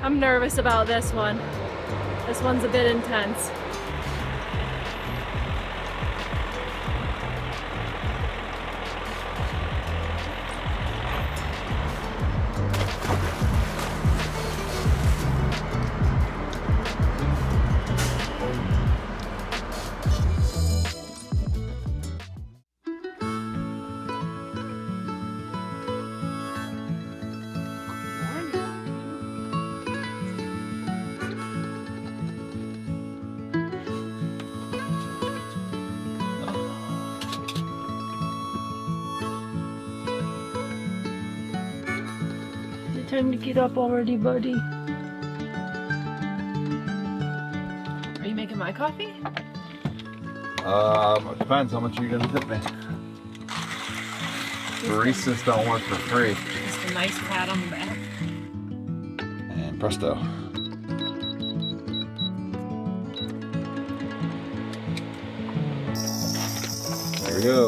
I'm nervous about this one. This one's a bit intense. Time to get up already, buddy. Are you making my coffee? It depends how much you're gonna tip me. Baristas don't work for free. Just a nice pat on the back. And presto. There we go.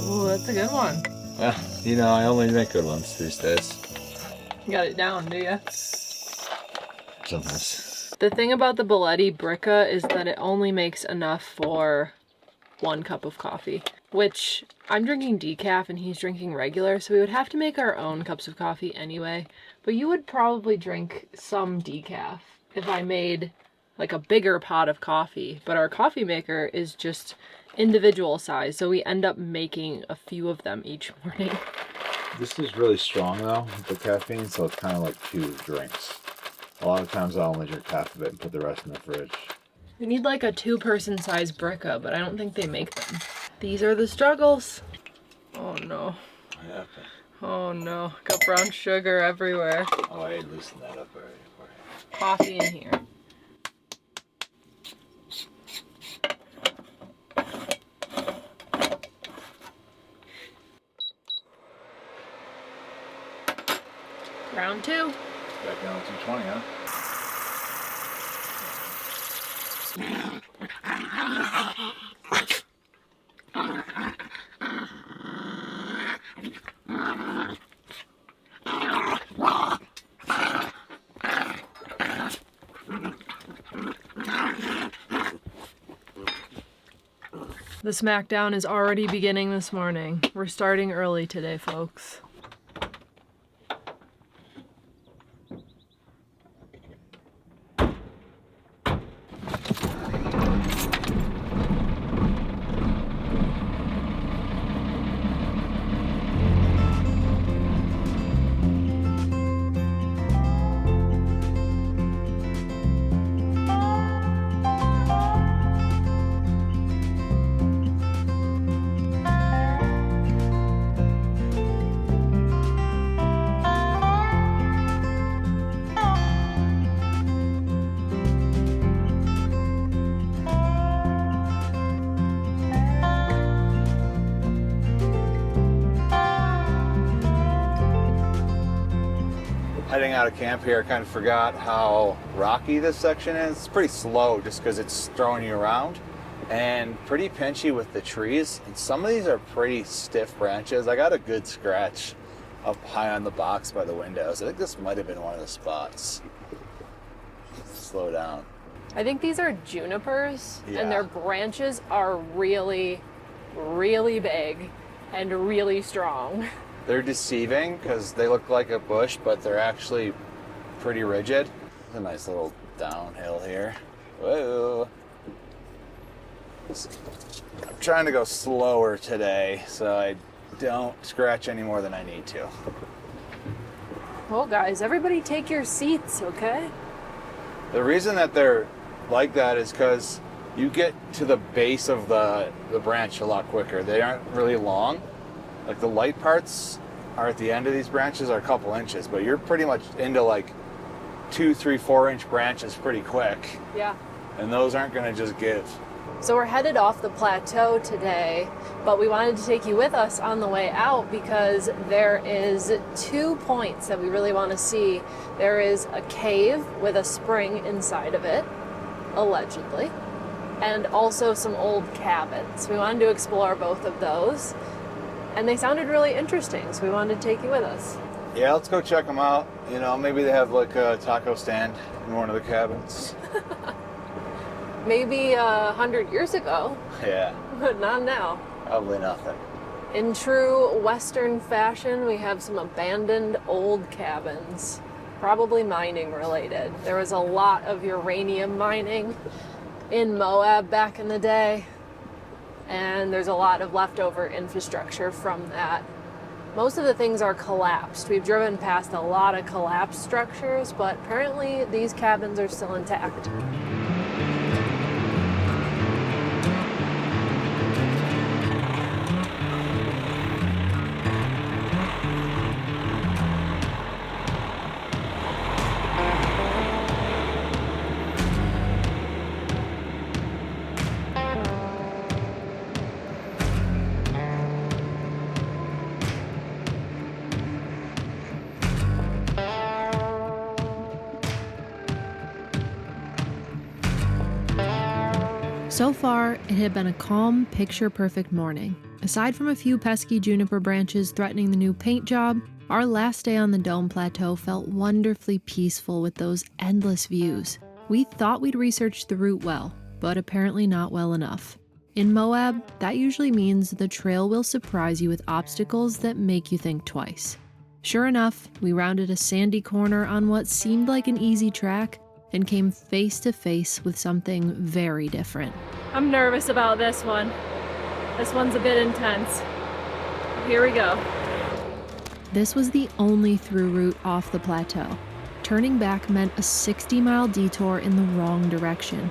Ooh, that's a good one. Yeah, you know, I only make good ones these days. You got it down, do you? Sometimes. The thing about the Belletti Bricca is that it only makes enough for 1 cup of coffee, which I'm drinking decaf and he's drinking regular, so we would have to make our own cups of coffee anyway. But you would probably drink some decaf if I made like a bigger pot of coffee, but our coffee maker is just individual size, so we end up making a few of them each morning. This is really strong though, with the caffeine, so it's kind of like 2 drinks. A lot of times I'll only drink half of it and put the rest in the fridge. We need like a 2-person size Bricca, but I don't think they make them. These are the struggles. Oh no. Yeah. Oh no. Got brown sugar everywhere. Oh, I loosened that up already for you. Coffee in here. Round 2. Back down to 220, huh? The smackdown is already beginning this morning. We're starting early today, folks. Heading out of camp here, I kind of forgot how rocky this section is. It's pretty slow just because it's throwing you around and pretty pinchy with the trees. And some of these are pretty stiff branches. I got a good scratch up high on the box by the windows. I think this might have been one of the spots. Slow down. I think these are junipers, Yeah. and their branches are really, really big and really strong. They're deceiving because they look like a bush, but they're actually pretty rigid. A nice little downhill here. Whoa. I'm trying to go slower today so I don't scratch any more than I need to. Well, guys, everybody take your seats, okay? The reason that they're like that is because you get to the base of the branch a lot quicker. They aren't really long. Like the light parts are at the end of these branches are a couple inches, but you're pretty much into like 2, 3, 4 inch branches pretty quick. Yeah. And those aren't gonna just give. So we're headed off the plateau today, but we wanted to take you with us on the way out because there is 2 points that we really want to see. There is a cave with a spring inside of it, allegedly, and also some old cabins. We wanted to explore both of those, and they sounded really interesting, so we wanted to take you with us. Yeah, let's go check them out. You know, maybe they have like a taco stand in one of the cabins. Maybe 100 years ago, Yeah, but not now. probably nothing. In true Western fashion, we have some abandoned old cabins, probably mining related. There was a lot of uranium mining in Moab back in the day, and there's a lot of leftover infrastructure from that. Most of the things are collapsed. We've driven past a lot of collapsed structures, but apparently these cabins are still intact. So far, it had been a calm, picture-perfect morning. Aside from a few pesky juniper branches threatening the new paint job, our last day on the Dome Plateau felt wonderfully peaceful with those endless views. We thought we'd researched the route well, but apparently not well enough. In Moab, that usually means the trail will surprise you with obstacles that make you think twice. Sure enough, we rounded a sandy corner on what seemed like an easy track, and came face to face with something very different. I'm nervous about this one. This one's a bit intense. Here we go. This was the only through route off the plateau. Turning back meant a 60-mile detour in the wrong direction.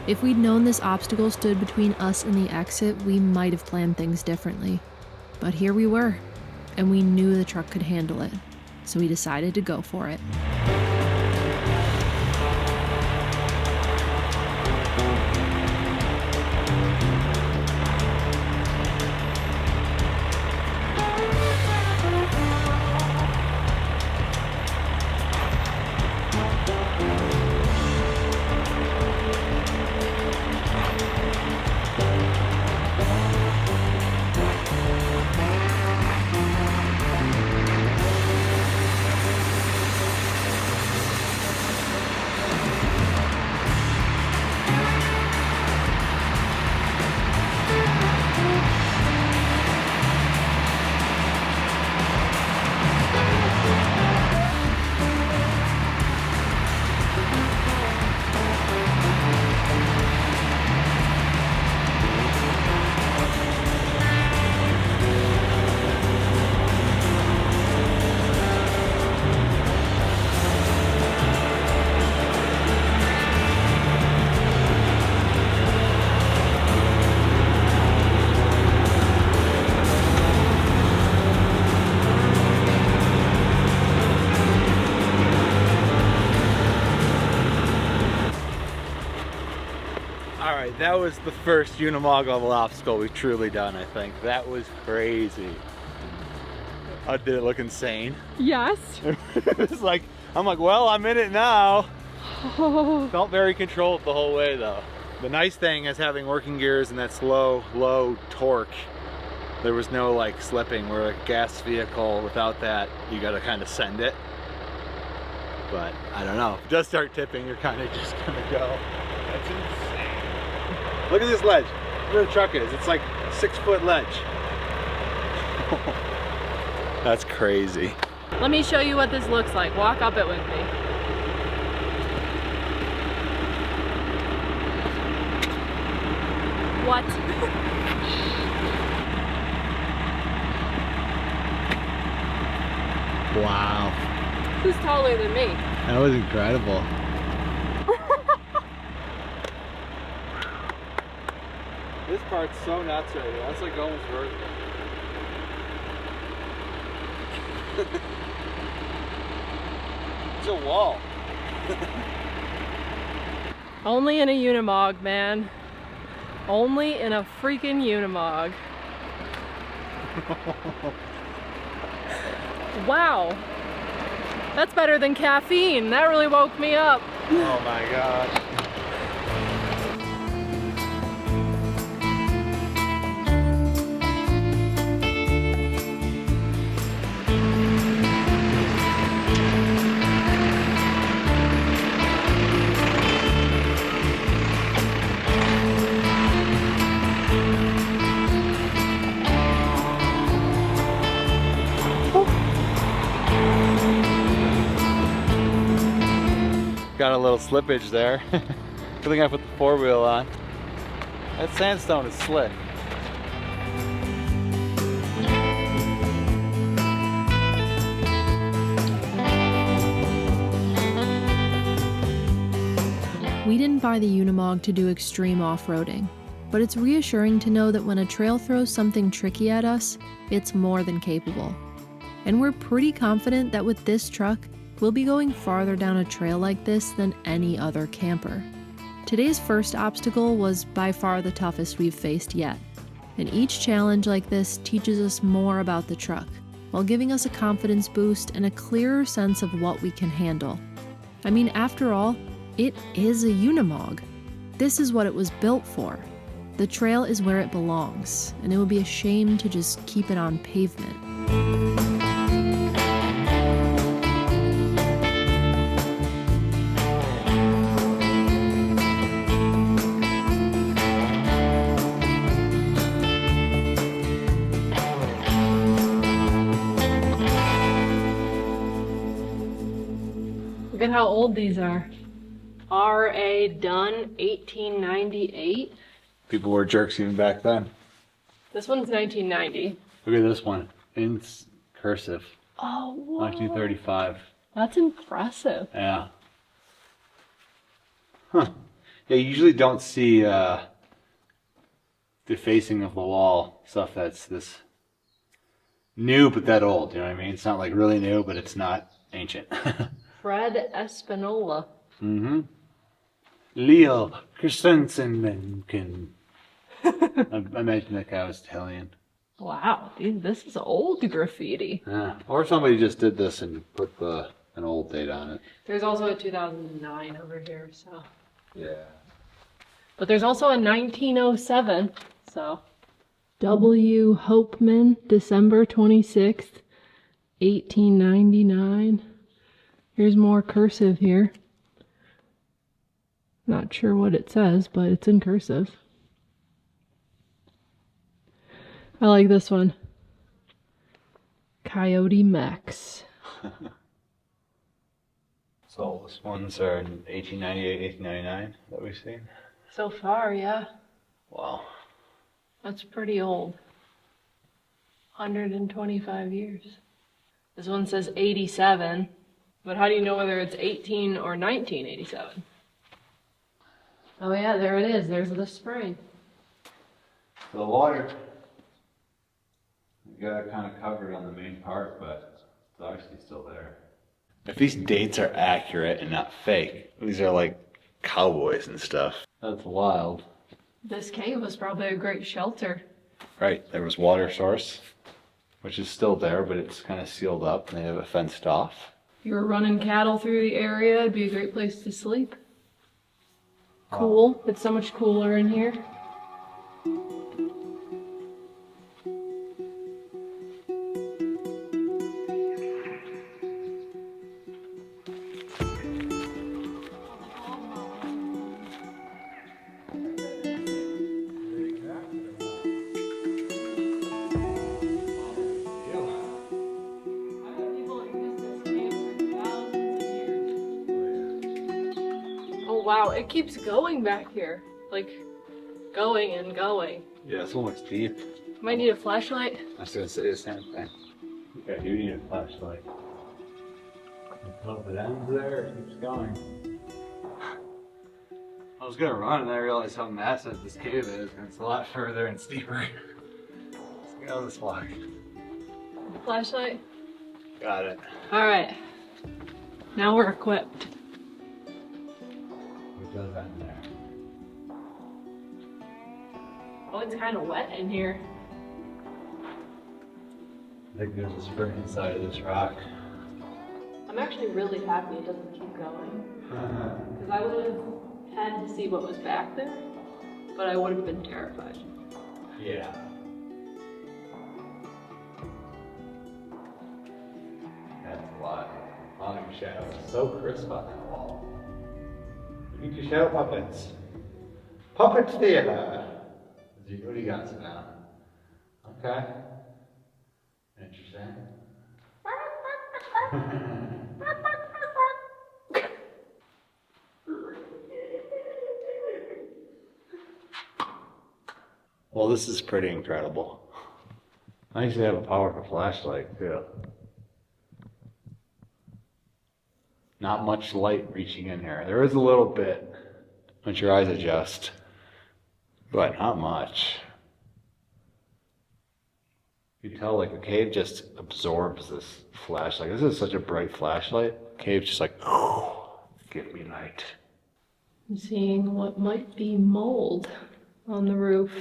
If we'd known this obstacle stood between us and the exit, we might have planned things differently. But here we were, and we knew the truck could handle it, so we decided to go for it. That was the first Unimog level obstacle we've truly done, I think. That was crazy. Did it look insane? Yes. It was like, I'm like, well, I'm in it now. Felt very controlled the whole way though. The nice thing is having working gears and that slow, low torque. There was no like slipping where like a gas vehicle, without that, you gotta kind of send it. But I don't know, if it does start tipping, you're kind of just gonna go. That's insane. Look at this ledge. Look where the truck is. It's like a 6-foot ledge. That's crazy. Let me show you what this looks like. Walk up it with me. What? Wow. Who's taller than me? That was incredible. This part's so nuts right here. That's like almost vertical. It's a wall. Only in a Unimog, man. Only in a freaking Unimog. Wow. That's better than caffeine. That really woke me up. Oh my gosh. got a little slippage there. Good thing I put the 4-wheel on. That sandstone is slick. We didn't buy the Unimog to do extreme off-roading, but it's reassuring to know that when a trail throws something tricky at us, it's more than capable. And we're pretty confident that with this truck, we'll be going farther down a trail like this than any other camper. Today's first obstacle was by far the toughest we've faced yet, and each challenge like this teaches us more about the truck, while giving us a confidence boost and a clearer sense of what we can handle. I mean, after all, it is a Unimog. This is what it was built for. The trail is where it belongs, and it would be a shame to just keep it on pavement. Look at how old these are. R.A. Dunn, 1898. People were jerks even back then. This one's 1990. Look at this one. In cursive. Oh, whoa. 1935. That's impressive. Yeah. Huh. Yeah, you usually don't see defacing of the wall stuff that's this new but that old, you know what I mean? It's not like really new, but it's not ancient. Fred Espinola. Mm-hmm. Leo Christensen. I imagine that guy was Italian. Wow, this is old graffiti. Yeah. Or somebody just did this and put an old date on it. There's also a 2009 over here, so. Yeah. But there's also a 1907, so. W. Hopeman, December 26th, 1899. Here's more cursive here. Not sure what it says, but it's in cursive. I like this one. Coyote Max. So these ones are 1898, 1899 that we've seen? So far, yeah. Wow. That's pretty old. 125 years. This one says 87, but how do you know whether it's 18 or 1987? Oh yeah, there it is. There's the spring. The water. You got it kind of covered on the main part, but it's obviously still there. If these dates are accurate and not fake, these are like cowboys and stuff. That's wild. This cave was probably a great shelter. Right, there was water source, which is still there, but it's kind of sealed up and they have it fenced off. If you were running cattle through the area, it'd be a great place to sleep. Cool. It's so much cooler in here. Wow, it keeps going back here. Like, going and going. Yeah, this one looks deep. Might need a flashlight. I was going to say the same thing. Okay, you need a flashlight. Hope it ends there, it keeps going. I was going to run and I realized how massive this cave is, and it's a lot further and steeper. Let's get on this block. Flashlight? Got it. Alright. Now we're equipped. What goes on there? Oh, it's kind of wet in here. I think there's a spring inside of this rock. I'm actually really happy it doesn't keep going. Because I would have had to see what was back there, but I would have been terrified. Yeah. That's a lot. A lot of shadow. It's so crisp on that wall. Look at your shadow puppets. Puppet theater. What do you got now? Okay. Interesting. Well, this is pretty incredible. I actually have a powerful flashlight too. Not much light reaching in here. There is a little bit once your eyes adjust, but not much. You tell like the cave just absorbs this flashlight. This is such a bright flashlight. Cave's just like, give me light. I'm seeing what might be mold on the roof.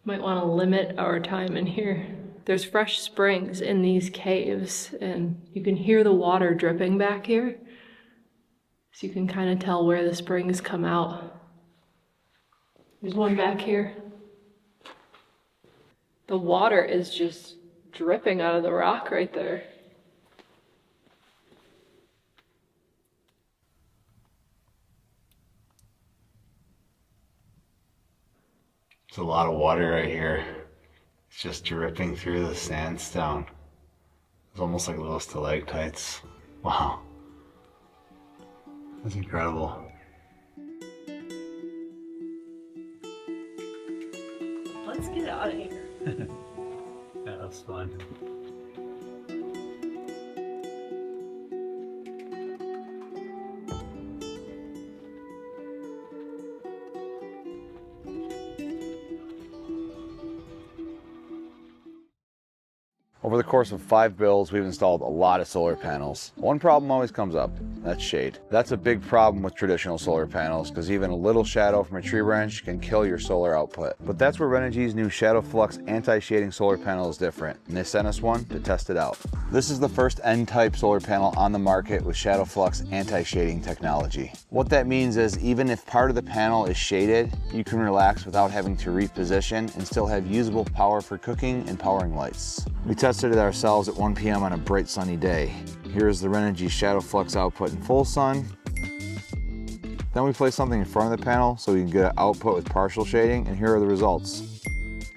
Might want to limit our time in here. There's fresh springs in these caves, and you can hear the water dripping back here. So you can kind of tell where the springs come out. There's one back here. The water is just dripping out of the rock right there. There's a lot of water right here. It's just dripping through the sandstone. It's almost like little stalactites. Wow. That's incredible. Let's get out of here. Yeah, that's fun. Over the course of 5 builds, we've installed a lot of solar panels. One problem always comes up, that's shade. That's a big problem with traditional solar panels because even a little shadow from a tree branch can kill your solar output. But that's where Renogy's new ShadowFlux anti-shading solar panel is different, and they sent us one to test it out. This is the first N-type solar panel on the market with ShadowFlux anti-shading technology. What that means is even if part of the panel is shaded, you can relax without having to reposition and still have usable power for cooking and powering lights. We tested it ourselves at 1 p.m. on a bright sunny day. Here's the Renogy ShadowFlux output in full sun. Then we place something in front of the panel so we can get an output with partial shading, and here are the results.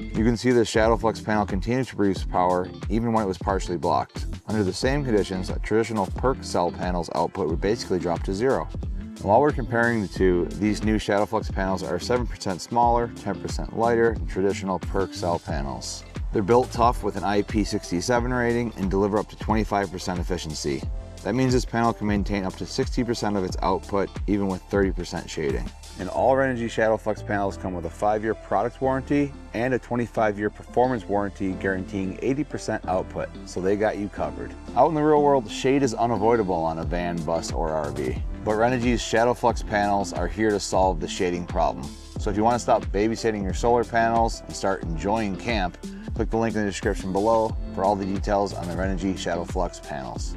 You can see the ShadowFlux panel continued to produce power even when it was partially blocked. Under the same conditions, a traditional PERC cell panel's output would basically drop to 0. And while we're comparing the two, these new ShadowFlux panels are 7% smaller, 10% lighter than traditional PERC cell panels. They're built tough with an IP67 rating and deliver up to 25% efficiency. That means this panel can maintain up to 60% of its output even with 30% shading. And all Renogy ShadowFlux panels come with a 5-year product warranty and a 25-year performance warranty guaranteeing 80% output, so they got you covered. Out in the real world, shade is unavoidable on a van, bus, or RV. But Renogy's ShadowFlux panels are here to solve the shading problem. So if you want to stop babysitting your solar panels and start enjoying camp, click the link in the description below for all the details on the Renogy ShadowFlux panels.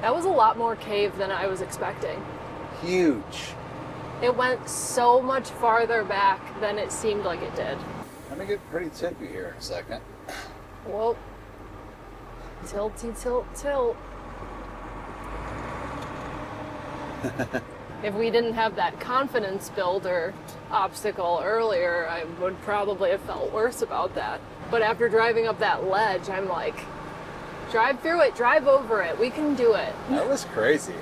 That was a lot more cave than I was expecting. Huge. It went so much farther back than it seemed like it did. Let me get pretty tippy here in a second. Well, tilty, tilt, tilt. If we didn't have that confidence builder obstacle earlier, I would probably have felt worse about that. But after driving up that ledge, I'm like, drive through it, drive over it, we can do it. That was crazy.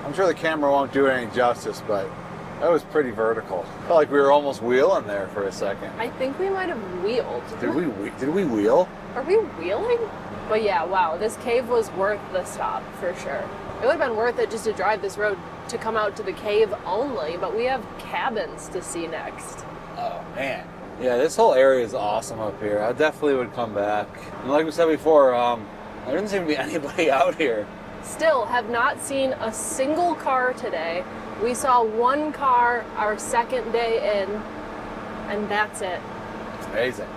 I'm sure the camera won't do it any justice, but that was pretty vertical. Felt like we were almost wheeling there for a second. I think we might have wheeled. Did we wheel? Are we wheeling? But yeah, wow, this cave was worth the stop for sure. It would have been worth it just to drive this road to come out to the cave only, but we have cabins to see next. Oh man. Yeah, this whole area is awesome up here. I definitely would come back. And like we said before, there doesn't seem to be anybody out here. Still have not seen a single car today. We saw one car our second day in, and that's it. It's amazing.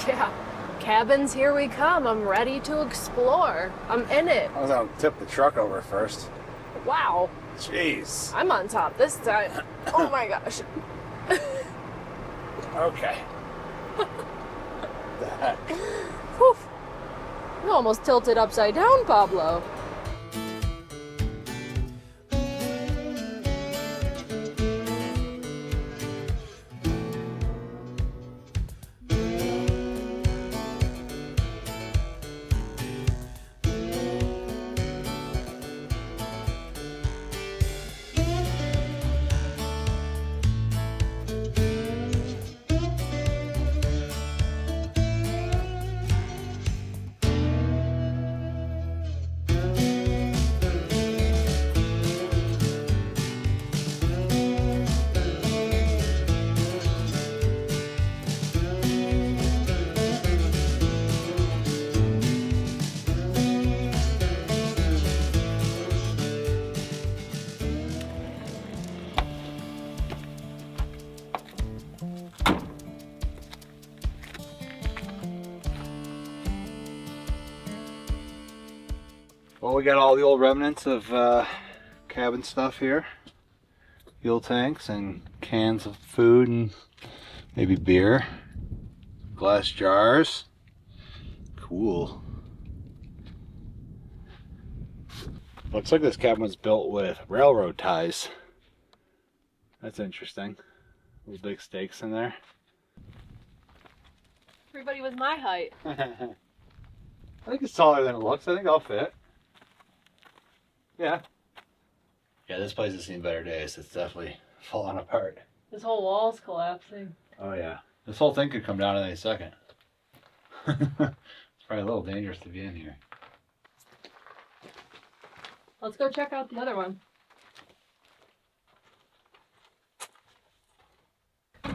Yeah. Cabins, here we come. I'm ready to explore. I'm in it. I was gonna tip the truck over first. Wow. Jeez. I'm on top this time. Oh my gosh. Okay. The heck? Whew. You almost tilted upside down, Pablo. Well, we got all the old remnants of cabin stuff here. Fuel tanks and cans of food and maybe beer. Glass jars. Cool. Looks like this cabin was built with railroad ties. That's interesting. Little big stakes in there. Everybody was my height. I think it's taller than it looks. I think I'll fit. Yeah. Yeah, this place has seen better days. It's definitely falling apart. This whole wall's collapsing. Oh yeah. This whole thing could come down in any second. It's probably a little dangerous to be in here. Let's go check out the other one.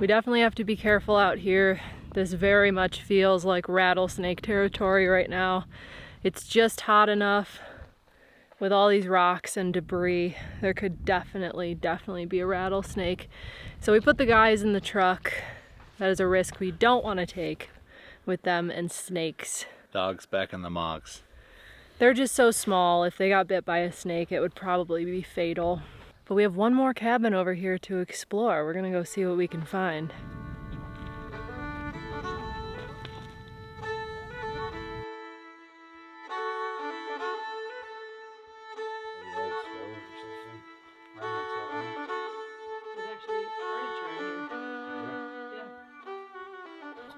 We definitely have to be careful out here. This very much feels like rattlesnake territory right now. It's just hot enough with all these rocks and debris. There could definitely be a rattlesnake. So we put the guys in the truck. That is a risk we don't want to take with them and snakes. Dogs back in the mogs. They're just so small. If they got bit by a snake, it would probably be fatal. But we have one more cabin over here to explore. We're gonna go see what we can find.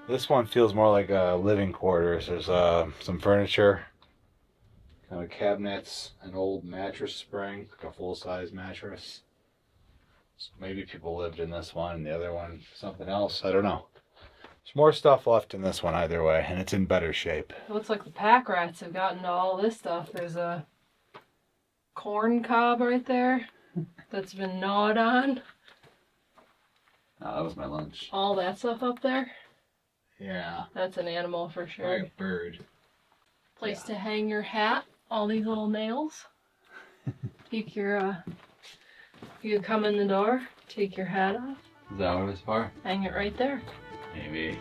This one feels more like living quarters. There's some furniture, kind of cabinets, an old mattress spring, like a full-size mattress. So maybe people lived in this one and the other one something else. I don't know. There's more stuff left in this one either way, and it's in better shape. It looks like the pack rats have gotten to all this stuff. There's a corn cob right there that's been gnawed on. Oh, that was my lunch. All that stuff up there. Yeah. That's an animal for sure. Like a bird. Place to hang your hat. All these little nails. Take your, you come in the door, take your hat off. Is that what it's for? Hang it right there. Maybe.